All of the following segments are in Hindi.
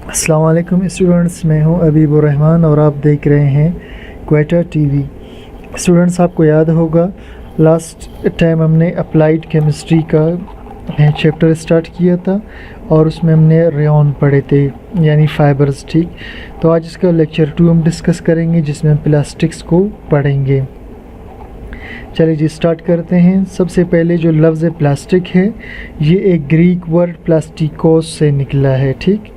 अस्सलाम वालेकुम स्टूडेंट्स, मैं हूं अबीबुर रहमान और आप देख रहे हैं क्वेटा टीवी। स्टूडेंट्स, आपको याद होगा लास्ट टाइम हमने अप्लाइड केमिस्ट्री का चैप्टर स्टार्ट किया था और उसमें हमने रेयॉन पढ़े थे यानी फाइबर्स। ठीक, तो आज इसका लेक्चर 2 हम डिस्कस करेंगे जिसमें हम प्लास्टिक्स को पढ़ेंगे। चलिए जी स्टार्ट करते हैं। सबसे पहले जो लफ्ज़ प्लास्टिक है ये एक ग्रीक वर्ड प्लास्टिकोस से निकला है। ठीक,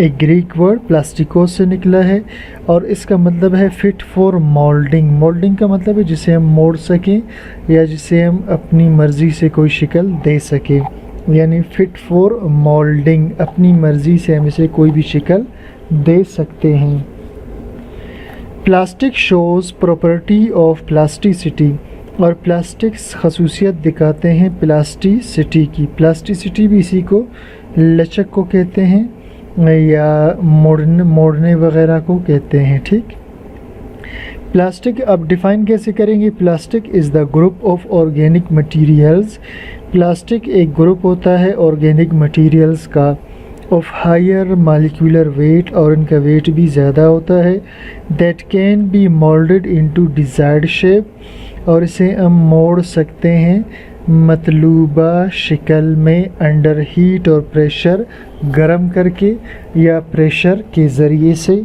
एक ग्रीक वर्ड प्लास्टिकोस से निकला है और इसका मतलब है फिट फॉर मोल्डिंग। मोल्डिंग का मतलब है जिसे हम मोड़ सकें या जिसे हम अपनी मर्ज़ी से कोई शक्ल दे सकें, यानी फिट फॉर मोल्डिंग, अपनी मर्ज़ी से हम इसे कोई भी शक्ल दे सकते हैं। Plastic shows property of plasticity, और प्लास्टिक्स खसूसियत दिखाते हैं प्लास्टिसिटी की। प्लास्टिसिटी भी इसी को लचक को कहते हैं या मोड़ने वगैरह को कहते हैं। ठीक, प्लास्टिक अब डिफ़ाइन कैसे करेंगे। Plastic is the group of organic materials. Plastic एक ग्रुप होता है ऑर्गेनिक मटेरियल्स का ऑफ हायर मालिक्यूलर वेट, और इनका वेट भी ज़्यादा होता है। That can be moulded into desired shape, और इसे हम मोड़ सकते हैं मतलूबा शक्ल में अंडर हीट और प्रेशर, गर्म करके या प्रेशर के ज़रिए से।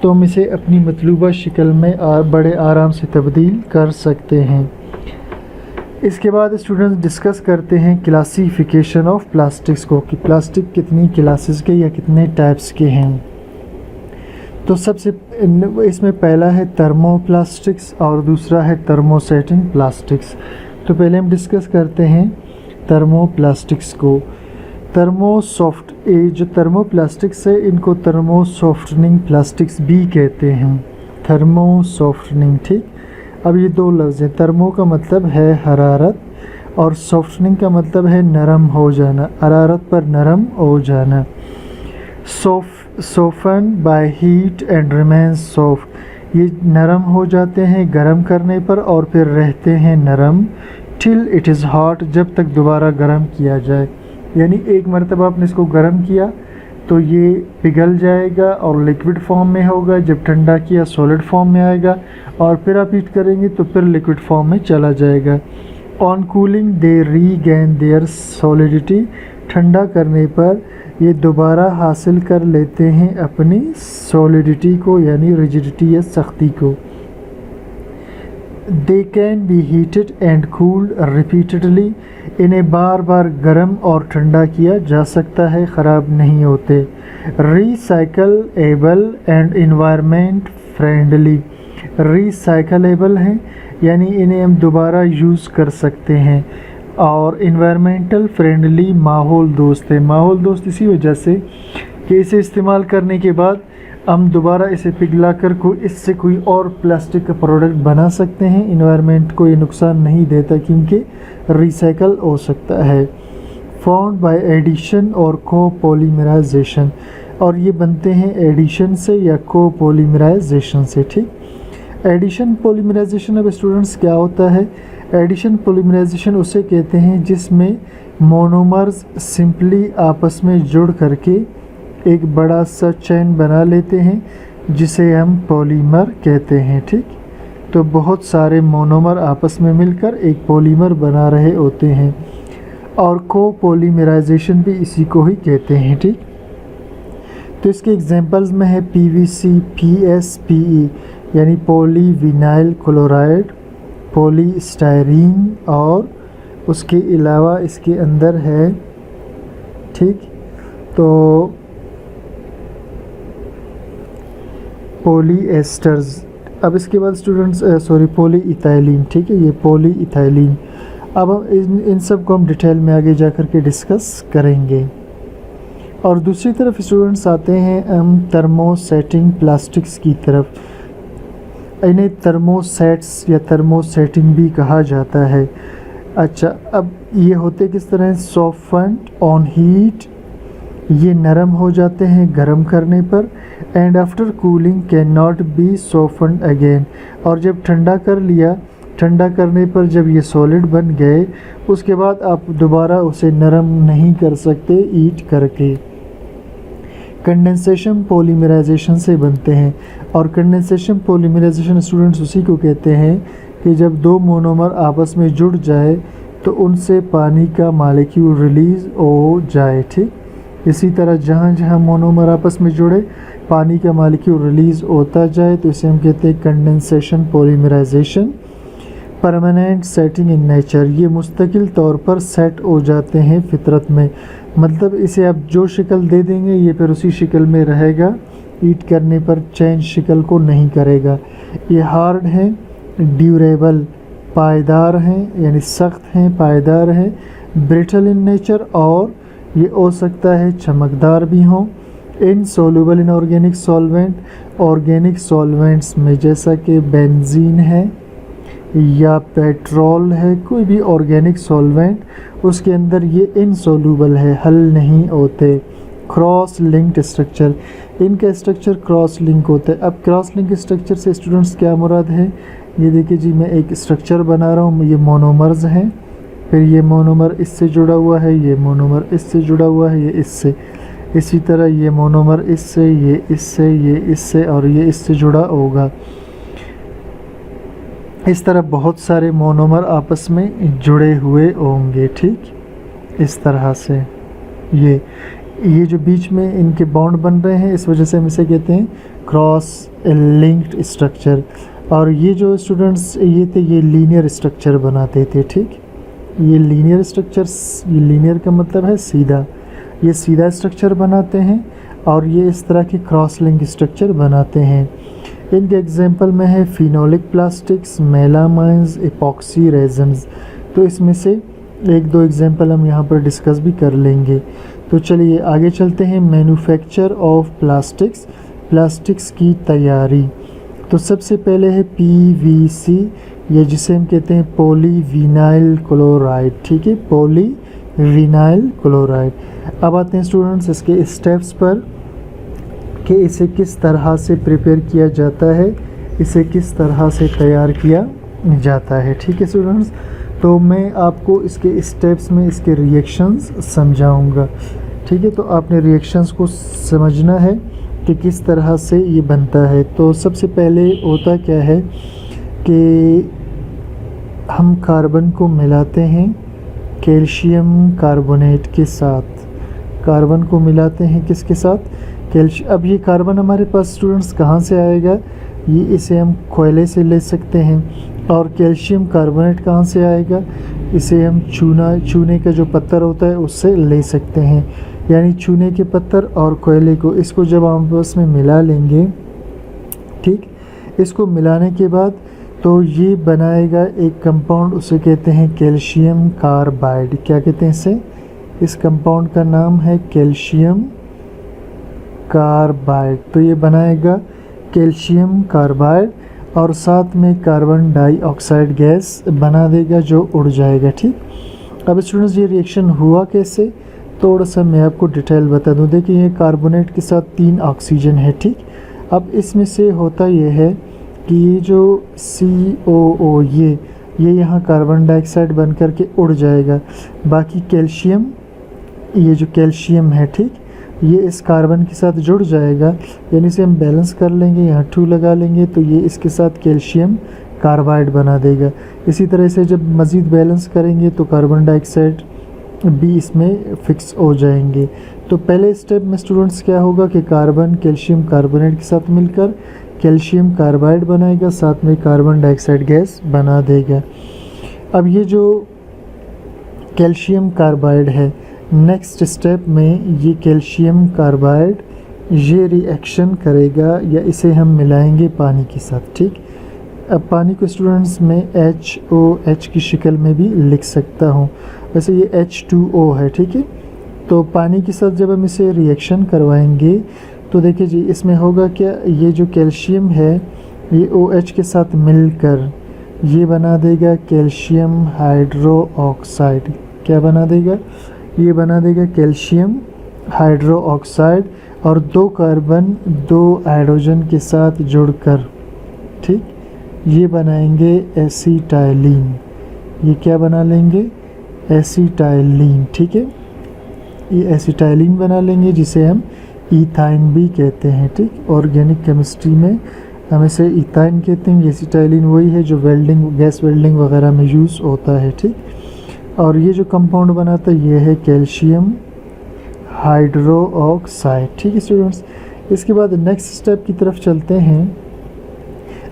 तो हम इसे अपनी मतलूबा शक्ल में बड़े आराम से तब्दील कर सकते हैं। इसके बाद स्टूडेंट्स डिस्कस करते हैं क्लासिफिकेशन ऑफ प्लास्टिक्स को, कि प्लास्टिक कितनी क्लासेस के या कितने टाइप्स के हैं। तो सबसे इसमें पहला है थर्मोप्लास्टिक्स और दूसरा है थर्मोसेटिंग प्लास्टिक्स। तो पहले हम डिस्कस करते हैं थर्मोप्लास्टिक्स को। जो थर्मोप्लास्टिक्स है इनको थर्मोसॉफ्टनिंग प्लास्टिक्स भी कहते हैं। थर्मोसॉफ्टनिंग, ठीक। अब ये दो लफ्ज़ हैं। थर्मो का मतलब है हरारत और सॉफ्टनिंग का मतलब है नरम हो जाना, हरारत पर नरम हो जाना। Soften by heat and remain soft, ये नरम हो जाते हैं गर्म करने पर और फिर रहते हैं नरम टिल इट इज़ हॉट, जब तक दोबारा गर्म किया जाए। यानी एक मरतबा आपने इसको गर्म किया तो ये पिघल जाएगा और लिक्विड फॉर्म में होगा, जब ठंडा किया सॉलिड फॉर्म में आएगा और फिर आप हीट करेंगे तो फिर लिक्विड फॉर्म में चला जाएगा। On cooling they regain their solidity, ठंडा करने पर ये दोबारा हासिल कर लेते हैं अपनी सॉलिडिटी को यानी रिजिडिटी या सख्ती को। They can be heated and cooled repeatedly, इन्हें बार बार गर्म और ठंडा किया जा सकता है, ख़राब नहीं होते। Recyclable and environment friendly, recyclable हैं यानी इन्हें हम दोबारा यूज़ कर सकते हैं, और इन्वायरमेंटल फ्रेंडली, माहौल दोस्त है। माहौल दोस्त इसी वजह से कि इसे इस्तेमाल करने के बाद हम दोबारा इसे पिघला कर इससे कोई और प्लास्टिक का प्रोडक्ट बना सकते हैं। इन्वायरमेंट को ये नुकसान नहीं देता क्योंकि रिसाइकल हो सकता है। फाउंड बाय एडिशन और कोपोलीमराइजेशन, और ये बनते हैं एडिशन से या कोपोलीमराइजेशन से। ठीक, एडिशन पॉलीमराइजेशन अब स्टूडेंट्स क्या होता है। एडिशन पॉलीमराइजेशन उसे कहते हैं जिसमें मोनोमर्स सिंपली आपस में जुड़ करके एक बड़ा सा चेन बना लेते हैं जिसे हम पॉलीमर कहते हैं। ठीक, तो बहुत सारे मोनोमर आपस में मिलकर एक पॉलीमर बना रहे होते हैं, और कोपोलीमराइजेशन भी इसी को ही कहते हैं। ठीक, तो इसके एग्जांपल्स में है पीवीसी, पीएसपीई यानी पॉलीविनाइल क्लोराइड, पॉलीस्टायरीन, और उसके अलावा इसके अंदर है, ठीक, तो पॉलीएस्टर्स। अब इसके बाद स्टूडेंट्स पॉलीइथाइलिन, ठीक है, ये पॉलीइथाइलिन। अब हम इन सब को हम डिटेल में आगे जा कर के डिस्कस करेंगे। और दूसरी तरफ स्टूडेंट्स आते हैं हम थर्मोसेटिंग प्लास्टिक्स की तरफ। इन्हें थर्मोसेट्स या थर्मोसेटिंग भी कहा जाता है। अच्छा, अब ये होते किस तरह, सॉफ्टन ऑन हीट, ये नरम हो जाते हैं गर्म करने पर, and after cooling can not be soften again, और जब ठंडा कर लिया, ठंडा करने पर जब ये सॉलिड बन गए उसके बाद आप दोबारा उसे नरम नहीं कर सकते ईट करके। कंडेंसेशन पॉलीमराइजेशन से बनते हैं। और कंडेंसेशन पॉलीमराइजेशन स्टूडेंट्स उसी को कहते हैं कि जब दो मोनोमर आपस में जुड़ जाए तो उनसे पानी का मॉलिक्यूल रिलीज़ हो जाए। ठीक, इसी तरह जहाँ जहाँ मोनोमर आपस में जुड़े पानी का मॉलिक्यूल रिलीज़ होता जाए तो इसे हम कहते हैं condensation polymerisation. Permanent setting in nature, ये मुस्तकिल तौर पर सेट हो जाते हैं फितरत में, मतलब इसे आप जो शक्ल दे देंगे ये फिर उसी शक्ल में रहेगा, ईट करने पर चेंज शक्ल को नहीं करेगा। ये हार्ड हैं, ड्यूरेबल पायदार हैं, यानी सख्त हैं, पायदार हैं, ब्रिटल इन नेचर और ये हो सकता है चमकदार भी हों। Insoluble in organic solvent, organic solvents में जैसा कि बेंजीन है या पेट्रोल है, कोई भी ऑर्गेनिक सॉल्वेंट उसके अंदर ये इनसॉल्युबल है, हल नहीं होते। क्रॉस लिंक्ड स्ट्रक्चर, इनका स्ट्रक्चर क्रॉस लिंक होता है। अब क्रॉस लिंक स्ट्रक्चर से स्टूडेंट्स क्या मुराद है, ये देखिए जी मैं एक स्ट्रक्चर बना रहा हूँ, ये मोनोमर्स हैं, फिर ये मोनोमर इससे जुड़ा हुआ है, ये मोनोमर इससे जुड़ा हुआ है, ये इससे, इसी तरह ये मोनोमर इससे, ये इससे, ये इससे और ये इससे जुड़ा होगा। इस तरह बहुत सारे मोनोमर आपस में जुड़े हुए होंगे। ठीक, इस तरह से ये जो बीच में इनके बॉन्ड बन रहे हैं इस वजह से हम इसे कहते हैं क्रॉस लिंक्ड स्ट्रक्चर। और ये जो स्टूडेंट्स ये थे ये लीनियर स्ट्रक्चर बनाते थे। ठीक, ये लीनियर स्ट्रक्चर्स, ये लीनियर का मतलब है सीधा, ये सीधा स्ट्रक्चर बनाते हैं और ये इस तरह के क्रॉस लिंक स्ट्रक्चर बनाते हैं। इनके एग्जांपल में है फिनोलिक प्लास्टिक्स, मेलामाइंस, एपॉक्सी रेजन्स। तो इसमें से एक दो एग्जांपल हम यहाँ पर डिस्कस भी कर लेंगे। तो चलिए आगे चलते हैं। मैन्युफैक्चर ऑफ प्लास्टिक्स, प्लास्टिक्स की तैयारी। तो सबसे पहले है पीवीसी, ये जिसे हम कहते हैं पॉलीविनाइल क्लोराइड। ठीक है, पॉलीविनाइल क्लोराइड। अब आते हैं स्टूडेंट्स इसके स्टेप्स पर कि इसे किस तरह से प्रिपेयर किया जाता है, इसे किस तरह से तैयार किया जाता है। ठीक है स्टूडेंट्स, तो मैं आपको इसके स्टेप्स में इसके रिएक्शंस समझाऊंगा। ठीक है, तो आपने रिएक्शंस को समझना है कि किस तरह से ये बनता है। तो सबसे पहले होता क्या है कि हम कार्बन को मिलाते हैं कैल्शियम कार्बोनेट के साथ। कार्बन को मिलाते हैं किसके साथ, कैल्शियम। अब ये कार्बन हमारे पास स्टूडेंट्स कहाँ से आएगा, ये इसे हम कोयले से ले सकते हैं। और कैल्शियम कार्बोनेट कहाँ से आएगा, इसे हम चूने का जो पत्थर होता है उससे ले सकते हैं। यानी चूने के पत्थर और कोयले को, इसको जब हम आपस में मिला लेंगे, ठीक, इसको मिलाने के बाद तो ये बनाएगा एक कंपाउंड, उसे कहते हैं कैल्शियम कार्बाइड। क्या कहते हैं इसे, इस कंपाउंड का नाम है कैल्शियम कार्बाइड। तो ये बनाएगा कैल्शियम कार्बाइड और साथ में कार्बन डाइऑक्साइड गैस बना देगा जो उड़ जाएगा। ठीक, अब स्टूडेंट्स ये रिएक्शन हुआ कैसे, थोड़ा सा मैं आपको डिटेल बता दूं। देखिए ये कार्बोनेट के साथ 3 ऑक्सीजन है। ठीक, अब इसमें से होता ये है कि ये जो COO ये यहाँ कार्बन डाइऑक्साइड बन कर के उड़ जाएगा। बाकी कैल्शियम, ये जो कैल्शियम है, ठीक, ये इस कार्बन के साथ जुड़ जाएगा, यानी इसे हम बैलेंस कर लेंगे, यहाँ 2 लगा लेंगे तो ये इसके साथ कैल्शियम कार्बाइड बना देगा। इसी तरह से जब मज़ीद बैलेंस करेंगे तो कार्बन डाइऑक्साइड भी इसमें फिक्स हो जाएंगे। तो पहले स्टेप में स्टूडेंट्स क्या होगा कि कार्बन कैल्शियम कार्बोनेट के साथ मिलकर कैल्शियम कार्बाइड बनाएगा, साथ में कार्बन डाइऑक्साइड गैस बना देगा। अब ये जो कैल्शियम कार्बाइड है, नेक्स्ट स्टेप में ये कैल्शियम कार्बाइड ये रिएक्शन करेगा या इसे हम मिलाएंगे पानी के साथ। ठीक, अब पानी को स्टूडेंट्स में HOH की शक्ल में भी लिख सकता हूँ, वैसे ये H2O है। ठीक है, तो पानी के साथ जब हम इसे रिएक्शन करवाएंगे तो देखिए जी इसमें होगा क्या, ये जो कैल्शियम है ये OH के साथ मिलकर ये बना देगा कैल्शियम हाइड्रो ऑक्साइड। क्या बना देगा, ये बना देगा कैल्शियम हाइड्रो ऑक्साइड और 2 कार्बन 2 हाइड्रोजन के साथ जुड़कर, ठीक, ये बनाएंगे एसीटाइलिन। ये क्या बना लेंगे, एसीटाइलिन। ठीक है, ये एसीटाइलिन बना लेंगे जिसे हम इथाइन भी कहते हैं, ठीक। ऑर्गेनिक केमिस्ट्री में हम इसे इथाइन कहते हैं। एसिटाइलिन वही है जो वेल्डिंग, गैस वेल्डिंग वगैरह में यूज़ होता है, ठीक। और ये जो कंपाउंड बनाता है ये है कैल्शियम हाइड्रोक्साइड, ठीक है स्टूडेंट्स। इसके बाद नेक्स्ट स्टेप की तरफ चलते हैं।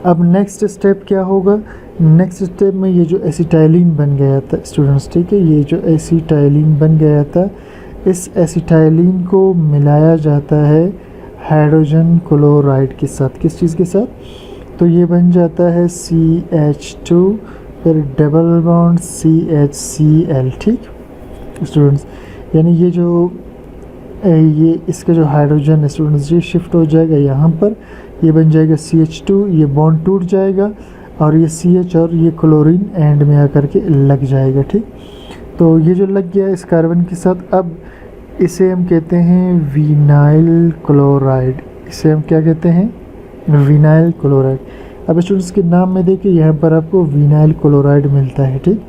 अब नेक्स्ट स्टेप क्या होगा? नेक्स्ट स्टेप में ये जो एसिटाइलिन बन गया था स्टूडेंट्स, ठीक है, ये जो एसिटाइलिन बन गया था, इस एसिटाइलिन को मिलाया जाता है हाइड्रोजन क्लोराइड के साथ। किस चीज़ के साथ? तो ये बन जाता है CH2, फिर डबल बॉन्ड CHCl, ठीक स्टूडेंट्स। यानी ये इसका जो हाइड्रोजन है स्टूडेंट्स, ये शिफ्ट हो जाएगा यहाँ पर, ये बन जाएगा CH2, ये बॉन्ड टूट जाएगा और ये CH और ये क्लोरीन एंड में आकर के लग जाएगा, ठीक। तो ये जो लग गया इस कार्बन के साथ, अब इसे हम कहते हैं विनाइल क्लोराइड। इसे हम क्या कहते हैं? Vinyl chloride. अब स्टूडेंट्स के नाम में देखिए यहाँ पर आपको विनाइल क्लोराइड मिलता है, ठीक।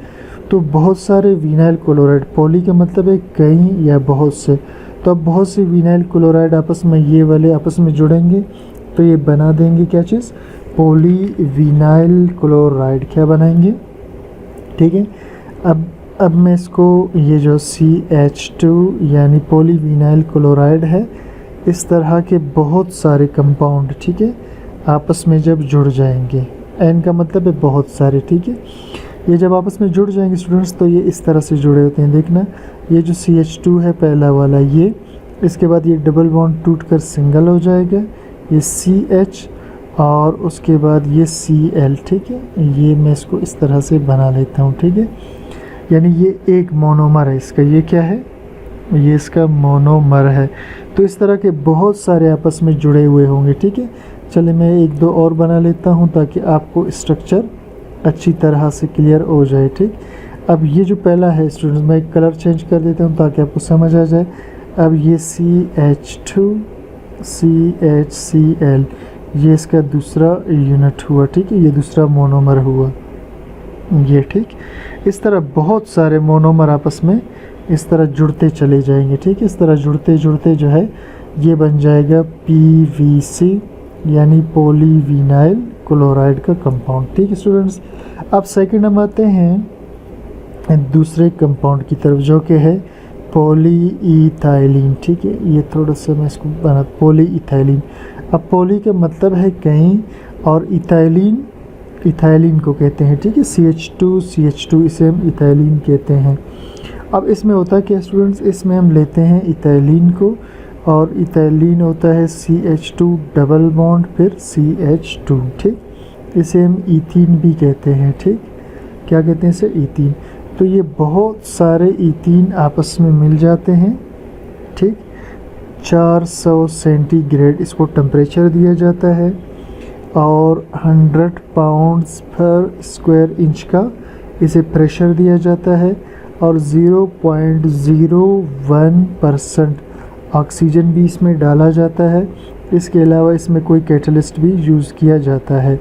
तो बहुत सारे विनाइल क्लोराइड, पॉली का मतलब है कई या बहुत से, तो अब बहुत से विनाइल क्लोराइड आपस में, ये वाले आपस में जुड़ेंगे तो ये बना देंगे क्या चीज़? Poly vinyl chloride. क्या बनाएंगे? ठीक है। अब मैं इसको, ये जो CH2 यानी पॉलीविनाइल क्लोराइड है, इस तरह के बहुत सारे कंपाउंड, ठीक है, आपस में जब जुड़ जाएंगे, N का मतलब है बहुत सारे, ठीक है, ये जब आपस में जुड़ जाएंगे स्टूडेंट्स तो ये इस तरह से जुड़े होते हैं। देखना, ये जो CH2 है पहला वाला, ये, इसके बाद ये डबल बॉन्ड टूट कर सिंगल हो जाएगा, ये CH, और उसके बाद ये Cl, ठीक है। ये मैं इसको इस तरह से बना लेता हूँ, ठीक है। यानी ये एक मोनोमर है इसका। ये क्या है? ये इसका मोनोमर है। तो इस तरह के बहुत सारे आपस में जुड़े हुए होंगे, ठीक है। चलिए मैं एक दो और बना लेता हूँ ताकि आपको स्ट्रक्चर अच्छी तरह से क्लियर हो जाए, ठीक। अब ये जो पहला है स्टूडेंट्स, मैं एक कलर चेंज कर देता हूँ ताकि आपको समझ आ जाए। अब ये CH2 CHCl, ये इसका दूसरा यूनिट हुआ, ठीक है, ये दूसरा मोनोमर हुआ ये, ठीक। इस तरह बहुत सारे मोनोमर आपस में इस तरह जुड़ते चले जाएंगे, ठीक है। इस तरह जुड़ते जुड़ते जो है ये बन जाएगा PVC यानी पॉलीविनाइल क्लोराइड का कंपाउंड, ठीक है स्टूडेंट्स। अब सेकंड हम आते हैं दूसरे कंपाउंड की तरफ जो कि है पॉलीइथाइलिन, ठीक है। ये थोड़ा सा मैं इसको बना, पॉलीइथाइलिन। अब पॉली का मतलब है कई और इथाइलिन को कहते हैं, ठीक है, CH2 इसे हम इथाइलिन कहते हैं। अब इसमें होता है क्या स्टूडेंट्स, इसमें हम लेते हैं इथाइलिन को और इथाइलिन होता है CH2 डबल बॉन्ड फिर CH2, ठीक। इसे हम ईथीन भी कहते हैं, ठीक। क्या कहते हैं इसे? ईथीन। तो ये बहुत सारे ईथीन आपस में मिल जाते हैं, ठीक। 400 सेंटीग्रेड इसको टेम्परेचर दिया जाता है और 100 पाउंड्स पर स्क्वायर इंच का इसे प्रेशर दिया जाता है और 0.01% ऑक्सीजन भी इसमें डाला जाता है। इसके अलावा इसमें कोई कैटलिस्ट भी यूज़ किया जाता है।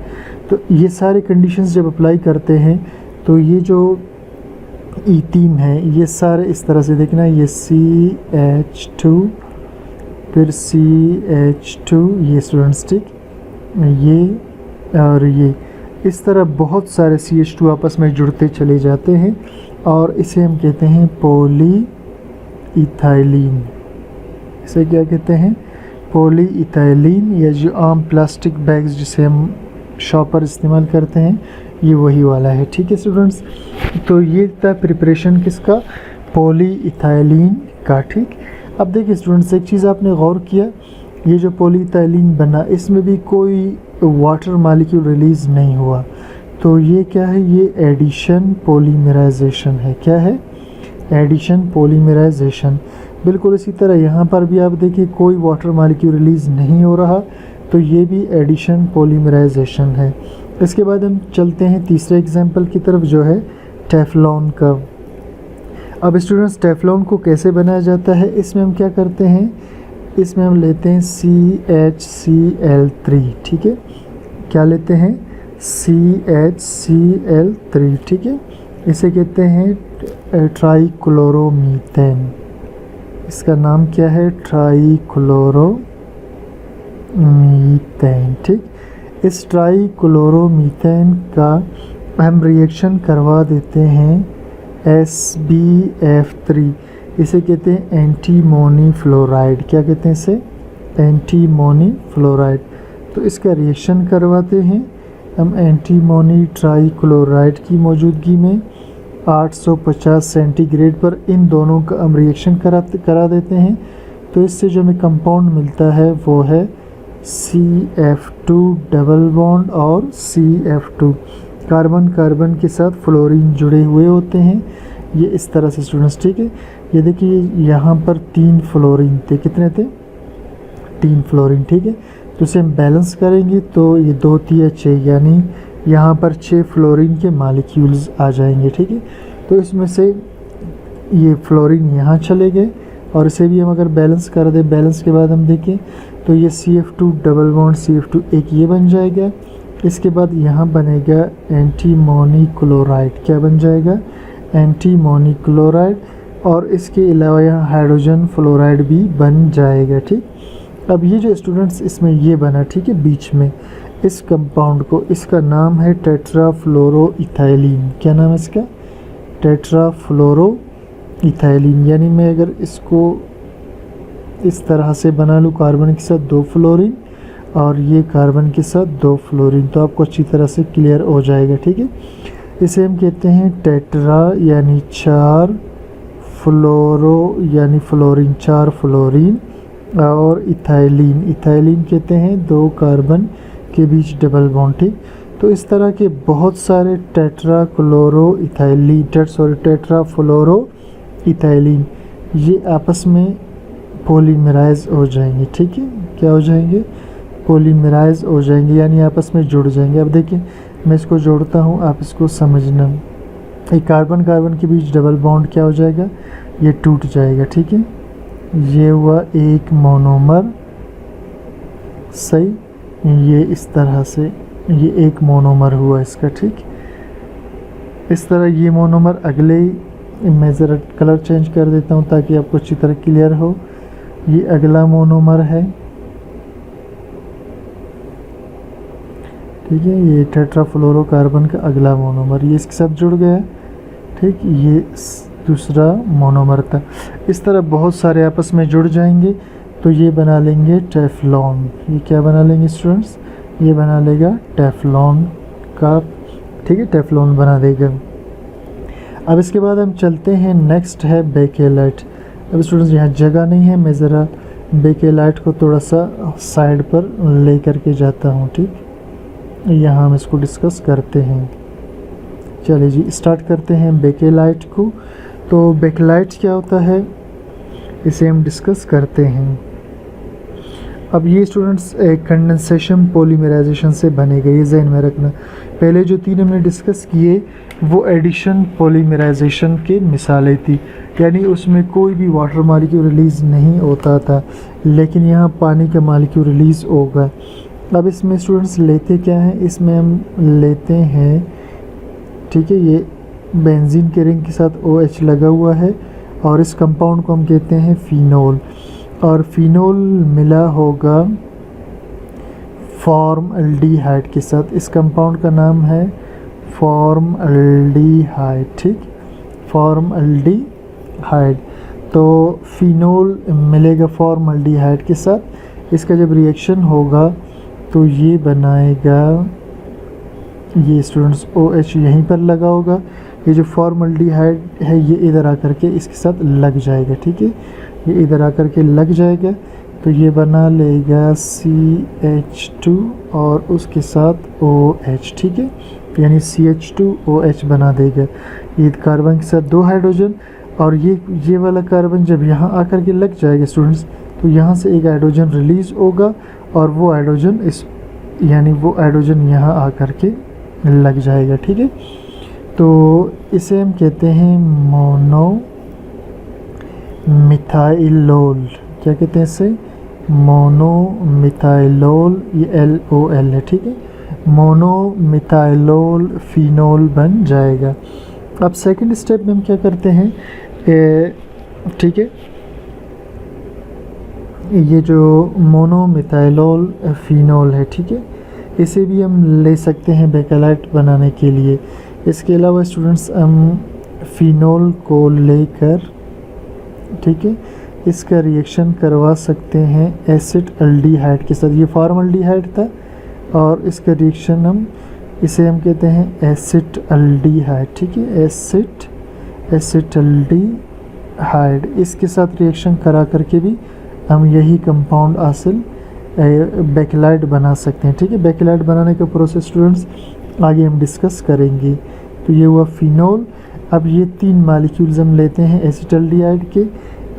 तो ये सारे कंडीशंस जब अप्लाई करते हैं तो ये जो ईथीन है ये सारे इस तरह से, देखना, ये CH2 फिर CH2, ये स्टूडेंट्स, ठीक, ये और ये इस तरह बहुत सारे CH2 आपस में जुड़ते चले जाते हैं और इसे हम कहते हैं पॉलीइथाइलिन। इसे क्या कहते हैं? पॉलीइथाइलिन। या जो आम प्लास्टिक बैग्स जिसे हम शॉप पर इस्तेमाल करते हैं ये वही वाला है, ठीक है स्टूडेंट्स। तो ये था प्रिपरेशन किसका? पॉलीइथाइलिन का, ठीक। अब देखिए स्टूडेंट्स, एक चीज़ आपने गौर किया, ये जो पॉलीइथाइलिन बना इसमें भी कोई वाटर मॉलिक्यूल रिलीज़ नहीं हुआ, तो ये क्या है? ये एडिशन पॉलीमराइजेशन है। क्या है? Addition polymerisation. बिल्कुल इसी तरह यहाँ पर भी आप देखिए कोई वाटर मॉलिक्यूल रिलीज़ नहीं हो रहा, तो ये भी एडिशन पॉलीमराइजेशन है। इसके बाद हम चलते हैं तीसरे एग्जाम्पल की तरफ जो है टेफ्लॉन का। अब स्टूडेंट्स, टेफ्लॉन को कैसे बनाया जाता है? इसमें हम क्या करते हैं, इसमें हम लेते हैं CHCl3, ठीक है। क्या लेते हैं? CHCl3, ठीक है। इसे कहते हैं ट्राइक्लोरोमीथेन, इसका नाम क्या है? ट्राईक्लोरोमीथेन। ठीक, इस ट्राईक्लोरोमीथेन का हम रिएक्शन करवा देते हैं SbF3। इसे कहते हैं एंटीमोनी फ्लोराइड। क्या कहते हैं इसे? Antimony fluoride. तो इसका रिएक्शन करवाते हैं हम एंटीमोनी ट्राईक्लोराइड की मौजूदगी में 850 सेंटीग्रेड पर। इन दोनों का हम रिएक्शन करा देते हैं। तो इससे जो हमें कंपाउंड मिलता है वो है CF2 डबल बॉन्ड और CF2। कार्बन कार्बन के साथ फ्लोरीन जुड़े हुए होते हैं। ये इस तरह से स्टूडेंट्स, ठीक है। ये देखिए यहाँ पर 3 फ्लोरीन थे। कितने थे? 3 फ्लोरीन, ठीक है। तो इसे हम बैलेंस करेंगे तो ये 2 3 6, यानी यहाँ पर 6 फ्लोरीन के मालिक्यूल्स आ जाएंगे, ठीक है। तो इसमें से ये फ्लोरीन यहाँ चले गए और इसे भी हम अगर बैलेंस कर दें, बैलेंस के बाद हम देखें तो ये CF2 डबल बॉन्ड CF2 एक ये बन जाएगा। इसके बाद यहाँ बनेगा एंटीमोनी क्लोराइड। क्या बन जाएगा? Antimony chloride. और इसके अलावा यहाँ हाइड्रोजन फ्लोराइड भी बन जाएगा, ठीक। अब ये जो स्टूडेंट्स इसमें ये बना, ठीक है, बीच में इस कंपाउंड को, इसका नाम है टेट्राफ्लोरोइथाइलिन। क्या नाम है इसका? टेट्राफ्लोरोइथाइलिन। यानी मैं अगर इसको इस तरह से बना लूँ, कार्बन के साथ 2 फ्लोरीन और ये कार्बन के साथ 2 फ्लोरीन, तो आपको अच्छी तरह से क्लियर हो जाएगा, ठीक है। इसे हम कहते हैं टेट्रा यानी 4 फ्लोरो यानी फ्लोरीन, 4 फ्लोरीन, और इथाइलिन, इथाइलिन कहते हैं 2 कार्बन के बीच डबल बॉन्ड, ठीक। तो इस तरह के बहुत सारे टेट्राफ्लोरोइथाइलिन ये आपस में पॉलीमराइज हो जाएंगे, ठीक है। क्या हो जाएंगे? पॉलीमराइज हो जाएंगे, यानी आपस में जुड़ जाएंगे। अब देखिए मैं इसको जोड़ता हूँ, आप इसको समझना। एक कार्बन कार्बन के बीच डबल बॉन्ड क्या हो जाएगा? ये टूट जाएगा, ठीक है। ये हुआ एक मोनोमर, सही। ये इस तरह से ये एक मोनोमर हुआ इसका, ठीक। इस तरह ये मोनोमर अगले, मैं ज़रा कलर चेंज कर देता हूँ ताकि आपको अच्छी तरह क्लियर हो। ये अगला मोनोमर है, ठीक है। ये टेट्राफ्लोरोकार्बन का अगला मोनोमर, ये इसके साथ जुड़ गया, ठीक। ये दूसरा मोनोमर था। इस तरह बहुत सारे आपस में जुड़ जाएंगे तो ये बना लेंगे टेफ्लॉन। ये क्या बना लेंगे स्टूडेंट्स? ये बना लेगा टेफ्लॉन का, ठीक है, टेफ्लॉन बना देगा। अब इसके बाद हम चलते हैं, नेक्स्ट है बेकेलाइट। अब स्टूडेंट्स यहाँ जगह नहीं है, मैं ज़रा बेकेलाइट को थोड़ा सा साइड पर ले करके जाता हूँ, ठीक। यहाँ हम इसको डिस्कस करते हैं। चलिए जी स्टार्ट करते हैं बेकेलाइट को। तो बेकेलाइट क्या होता है इसे हम डिस्कस करते हैं। अब ये स्टूडेंट्स कंडेंसेशन पॉलीमराइजेशन से बनेगा, ये जहन में रखना। पहले जो 3 हमने डिस्कस किए वो एडिशन पॉलीमराइजेशन के मिसालें थी, यानी उसमें कोई भी वाटर मालिक्यूल रिलीज़ नहीं होता था, लेकिन यहाँ पानी का मालिक्यूल रिलीज़ होगा। अब इसमें स्टूडेंट्स लेते क्या हैं? इसमें हम लेते हैं, ठीक है, ये बेंजीन के रिंग के साथ OH लगा हुआ है और इस कंपाउंड को हम कहते हैं फिनोल, और फिनोल मिला होगा फॉर्मल्डिहाइड के साथ। इस कंपाउंड का नाम है फॉर्मल्डिहाइड, ठीक, फॉर्मल्डिहाइड। तो फिनोल मिलेगा फॉर्मल्डिहाइड के साथ। इसका जब रिएक्शन होगा तो ये बनाएगा, ये स्टूडेंट्स OH यहीं पर लगा होगा। ये जो फॉर्मल्डिहाइड है ये इधर आकर के इसके साथ लग जाएगा, ठीक है, ये इधर आकर के लग जाएगा। तो ये बना लेगा CH2 और उसके साथ OH, ठीक है, यानी CH2OH बना देगा। ये कार्बन के साथ 2 हाइड्रोजन, और ये वाला कार्बन जब यहाँ आकर के लग जाएगा स्टूडेंट्स तो यहाँ से एक हाइड्रोजन रिलीज़ होगा और वो हाइड्रोजन वो हाइड्रोजन यहाँ आकर के लग जाएगा, ठीक है। तो इसे हम कहते हैं मोनो मिथाइलोल। क्या कहते हैं इसे? मोनो मिथाइलोल, ये LOL है, ठीक है। मोनो मिथाइलोल फिनोल बन जाएगा। अब सेकंड स्टेप में हम क्या करते हैं, ठीक है, ये जो मोनोमिथाइलोल फिनोल है, ठीक है, इसे भी हम ले सकते हैं बेकेलाइट बनाने के लिए। इसके अलावा स्टूडेंट्स हम फिनोल को लेकर, ठीक है, इसका रिएक्शन करवा सकते हैं एसिड एल्डिहाइड के साथ। ये फॉर्मल्डिहाइड था और इसका रिएक्शन इसे हम कहते हैं एसिड एल्डिहाइड, ठीक है, एसिड एल्डिहाइड। इसके साथ रिएक्शन करा करके भी हम यही कंपाउंड हासिल बेकेलाइट बना सकते हैं, ठीक है। बेकेलाइट बनाने का प्रोसेस स्टूडेंट्स आगे हम डिस्कस करेंगे। तो ये हुआ फिनोल। अब ये 3 मालिक्यूल्स हम लेते हैं एसिटल्डिहाइड के।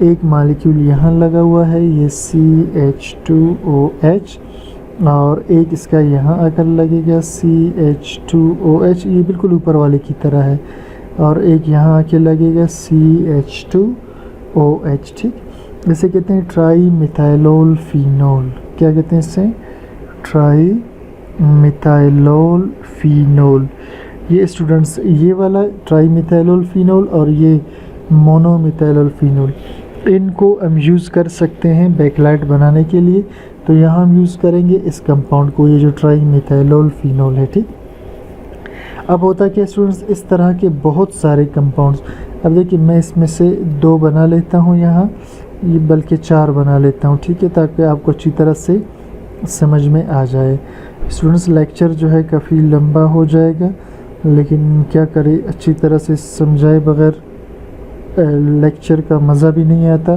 एक मालिक्यूल यहाँ लगा हुआ है, ये CH2OH, और एक इसका यहाँ आकर लगेगा CH2OH, ये बिल्कुल ऊपर वाले की तरह है, और एक यहाँ आके लगेगा CH2OH, ठीक। इसे कहते हैं ट्राई मिथाइलोल फिनोल। क्या कहते हैं इसे? Trimethylol phenol. ये स्टूडेंट्स ये वाला ट्राई मिथाइलोल फिनोल और ये मोनोमिथाइलोल फिनोल, इनको हम यूज़ कर सकते हैं बेकेलाइट बनाने के लिए। तो यहाँ हम यूज़ करेंगे इस कंपाउंड को, ये जो ट्राई मिथाइलोल फिनोल है, ठीक। अब होता क्या स्टूडेंट्स, इस तरह के बहुत सारे कंपाउंड्स। अब देखिए मैं इसमें से 2 बना लेता हूँ यहाँ, ये बल्कि 4 बना लेता हूँ, ठीक है, ताकि आपको अच्छी तरह से समझ में आ जाए। स्टूडेंट्स लेक्चर जो है काफ़ी लंबा हो जाएगा, लेकिन क्या करें, अच्छी तरह से समझाए बगैर लेक्चर का मज़ा भी नहीं आता।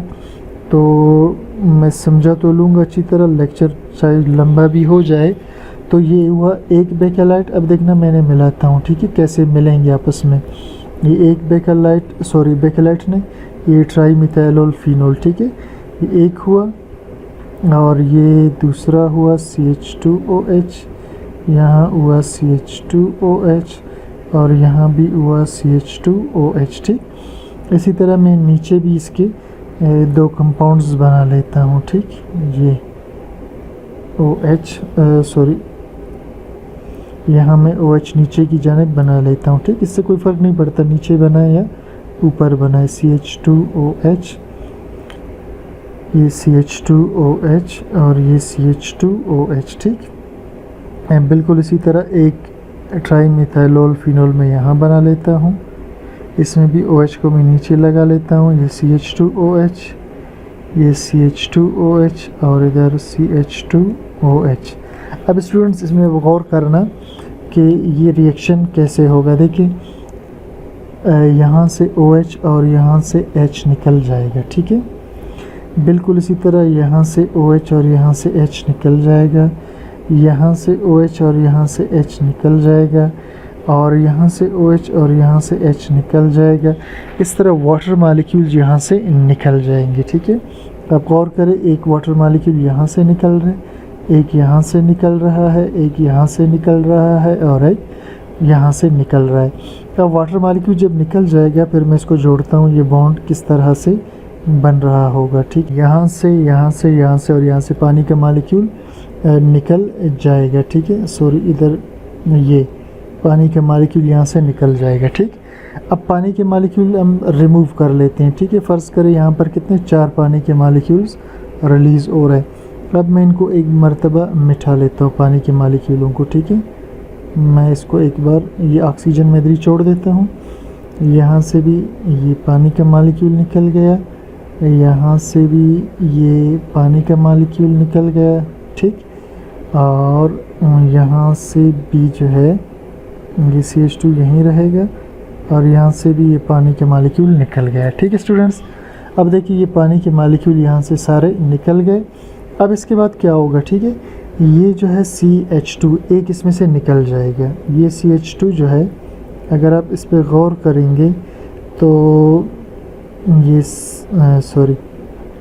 तो मैं समझा तो लूँगा अच्छी तरह, लेक्चर चाहे लंबा भी हो जाए। तो ये हुआ एक बेकेलाइट। अब देखना मैंने मिलाता हूँ, ठीक है, कैसे मिलेंगे आपस में। ये एक बेकेलाइट ने, ये ट्राई मिथाइलोल फिनोल, ठीक है, ये एक हुआ, और ये दूसरा हुआ CH2OH, यहाँ हुआ CH2OH, और यहाँ भी हुआ CH2OH, ठीक। इसी तरह मैं नीचे भी इसके 2 कंपाउंड्स बना लेता हूँ, ठीक। ये यहाँ मैं OH नीचे की जानिब बना लेता हूँ, ठीक। इससे कोई फ़र्क नहीं पड़ता नीचे बनाए या ऊपर बनाए। CH2OH, ये CH2OH और ये CH2OH, ठीक। बिल्कुल इसी तरह एक ट्राई मिथाइलोल फिनोल में यहाँ बना लेता हूँ, इसमें भी OH को मैं नीचे लगा लेता हूँ। ये CH2OH, ये CH2OH और इधर CH2OH। अब स्टूडेंट्स इसमें गौर करना कि ये रिएक्शन कैसे होगा। देखिए यहाँ से OH और यहाँ से H निकल जाएगा, ठीक है। बिल्कुल इसी तरह यहाँ से OH और यहाँ से H निकल जाएगा, यहाँ से OH और यहाँ से H निकल जाएगा, और यहाँ से OH और यहाँ से H निकल जाएगा। इस तरह वाटर मालिक्यूल यहाँ से निकल जाएंगे, ठीक है। अब गौर करें, एक वाटर मालिक्यूल यहाँ से निकल रहे, एक यहाँ से निकल रहा है, एक यहाँ से निकल रहा है, और एक यहाँ से निकल रहा है। अब वाटर मालिक्यूल जब निकल जाएगा, फिर मैं इसको जोड़ता हूँ, ये बॉन्ड किस तरह से बन रहा होगा, ठीक। यहाँ से, यहाँ से, यहाँ से और यहाँ से पानी का मालिक्यूल निकल जाएगा, ठीक है। इधर ये पानी का मालिक्यूल यहाँ से निकल जाएगा, ठीक। अब पानी के मालिक्यूल हम रिमूव कर लेते हैं, ठीक है। फ़र्ज़ करें यहाँ पर कितने 4 पानी के मालिक्यूल्स रिलीज़ हो रहे हैं। अब मैं इनको एक मरतबा मिठा लेता हूँ पानी के मालिक्यूलों को, ठीक है। मैं इसको एक बार ये ऑक्सीजन में इधर छोड़ देता हूँ। यहाँ से भी ये पानी का मालिक्यूल निकल गया, यहाँ से भी ये पानी का मालिक्यूल निकल गया, ठीक। और यहाँ से भी जो है ये CH2 यहीं रहेगा, और यहाँ से भी ये पानी के मालिक्यूल निकल गया, ठीक है स्टूडेंट्स। अब देखिए ये पानी के मालिक्यूल यहाँ से सारे निकल गए। अब इसके बाद क्या होगा, ठीक है, ये जो है CH2 एक इसमें से निकल जाएगा। ये CH2 जो है, अगर आप इस पर गौर करेंगे तो ये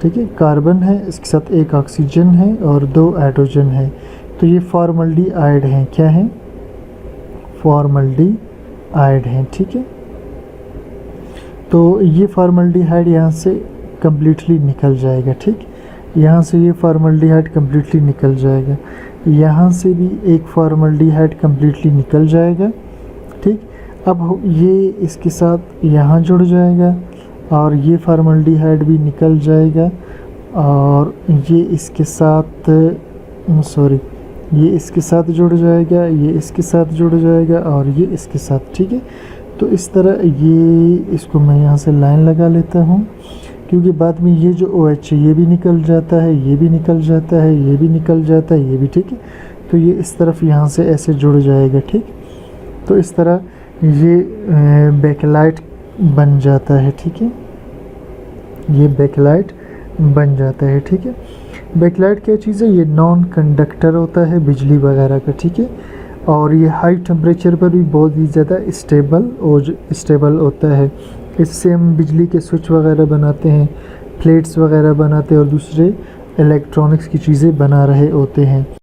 ठीक है, कार्बन है, इसके साथ एक ऑक्सीजन है और 2 हाइड्रोजन है। तो ये फॉर्मल्डिहाइड हैं, क्या हैं? फॉर्मल्डिहाइड हैं, ठीक है। तो ये फॉर्मल्डिहाइड यहाँ से कम्प्लीटली निकल जाएगा, ठीक। यहाँ से ये फॉर्मल्डिहाइड कम्प्लीटली निकल जाएगा, यहाँ से भी एक फॉर्मल्डिहाइड कम्प्लीटली निकल जाएगा, ठीक। अब ये इसके साथ यहाँ जुड़ जाएगा और ये फॉर्मल्डिहाइड भी निकल जाएगा, और ये इसके साथ ये इसके साथ जुड़ जाएगा, ये इसके साथ जुड़ जाएगा और ये इसके साथ, ठीक है। तो इस तरह ये इसको मैं यहाँ से लाइन लगा लेता हूँ, क्योंकि बाद में ये जो OH है ये भी निकल जाता है, ये भी निकल जाता है, ये भी निकल जाता है, ये भी, ठीक है। तो ये इस तरफ यहाँ से ऐसे जुड़ जाएगा, ठीक। तो इस तरह ये बैकलाइट बन जाता है, ठीक है। ये बैकलाइट बन जाता है, ठीक है। बैकलाइट क्या चीज़ है? ये नॉन कंडक्टर होता है बिजली वगैरह का, ठीक है। और ये हाई टेम्परेचर पर भी बहुत ही ज़्यादा स्टेबल होता है। इससे हम बिजली के स्विच वगैरह बनाते हैं, प्लेट्स वगैरह बनाते हैं और दूसरे इलेक्ट्रॉनिक्स की चीज़ें बना रहे होते हैं।